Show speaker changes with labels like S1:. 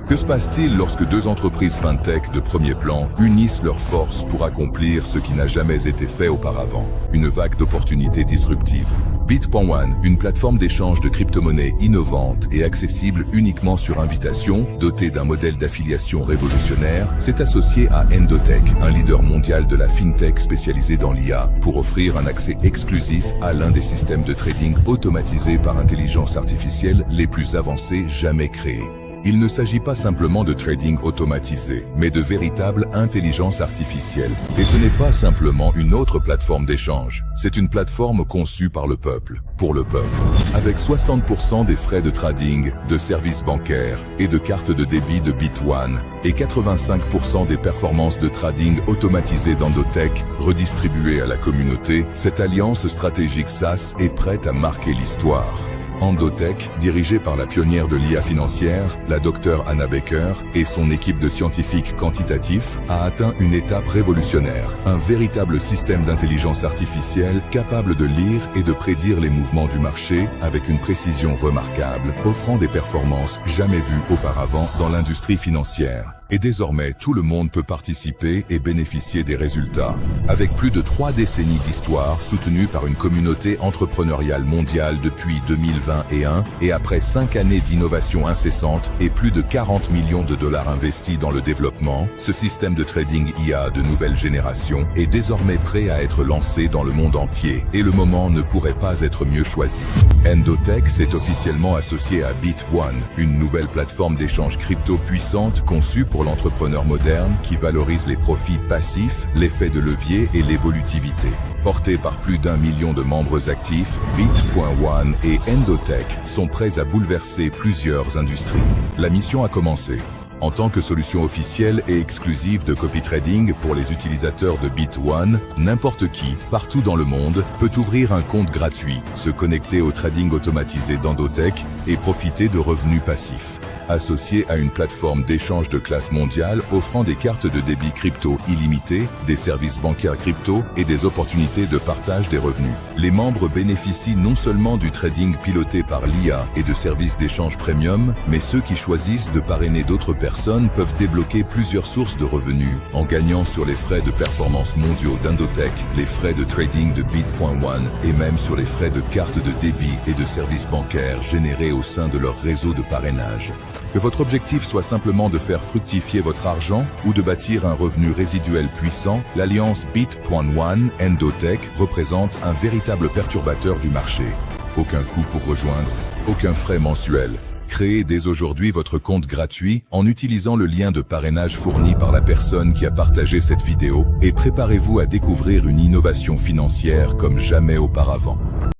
S1: Que se passe-t-il lorsque deux entreprises fintech de premier plan unissent leurs forces pour accomplir ce qui n'a jamais été fait auparavant? Une vague d'opportunités disruptives. Bit.one, une plateforme d'échange de crypto-monnaies innovante et accessible uniquement sur invitation, dotée d'un modèle d'affiliation révolutionnaire, s'est associée à Endotech, un leader mondial de la fintech spécialisé dans l'IA, pour offrir un accès exclusif à l'un des systèmes de trading automatisés par intelligence artificielle les plus avancés jamais créés. Il ne s'agit pas simplement de trading automatisé, mais de véritable intelligence artificielle. Et ce n'est pas simplement une autre plateforme d'échange, c'est une plateforme conçue par le peuple, pour le peuple. Avec 60% des frais de trading, de services bancaires et de cartes de débit de Bit.one, et 85% des performances de trading automatisées d'Endotech redistribuées à la communauté, cette alliance stratégique SaaS est prête à marquer l'histoire. Endotech, dirigée par la pionnière de l'IA financière, la Dr Anna Baker, et son équipe de scientifiques quantitatifs, a atteint une étape révolutionnaire. Un véritable système d'intelligence artificielle capable de lire et de prédire les mouvements du marché avec une précision remarquable, offrant des performances jamais vues auparavant dans l'industrie financière. Et désormais, tout le monde peut participer et bénéficier des résultats. Avec plus de 3 décennies d'histoire soutenue par une communauté entrepreneuriale mondiale depuis 2021 et après 5 années d'innovation incessante et plus de 40 millions de dollars investis dans le développement, ce système de trading IA de nouvelle génération est désormais prêt à être lancé dans le monde entier et le moment ne pourrait pas être mieux choisi. Endotech s'est officiellement associé à Bit.one, une nouvelle plateforme d'échange crypto puissante conçue pour l'entrepreneur moderne qui valorise les profits passifs, l'effet de levier et l'évolutivité. Portés par plus d'1 million de membres actifs, Bit.one et Endotech sont prêts à bouleverser plusieurs industries. La mission a commencé. En tant que solution officielle et exclusive de copy trading pour les utilisateurs de Bit.one, n'importe qui, partout dans le monde, peut ouvrir un compte gratuit, se connecter au trading automatisé d'Endotech et profiter de revenus passifs. Associé à une plateforme d'échange de classe mondiale offrant des cartes de débit crypto illimitées, des services bancaires crypto et des opportunités de partage des revenus. Les membres bénéficient non seulement du trading piloté par l'IA et de services d'échange premium, mais ceux qui choisissent de parrainer d'autres personnes peuvent débloquer plusieurs sources de revenus, en gagnant sur les frais de performance mondiaux d'Endotech, les frais de trading de Bit.one et même sur les frais de cartes de débit et de services bancaires générés au sein de leur réseau de parrainage. Que votre objectif soit simplement de faire fructifier votre argent ou de bâtir un revenu résiduel puissant, l'alliance Bit.one Endotech représente un véritable perturbateur du marché. Aucun coût pour rejoindre, aucun frais mensuel. Créez dès aujourd'hui votre compte gratuit en utilisant le lien de parrainage fourni par la personne qui a partagé cette vidéo et préparez-vous à découvrir une innovation financière comme jamais auparavant.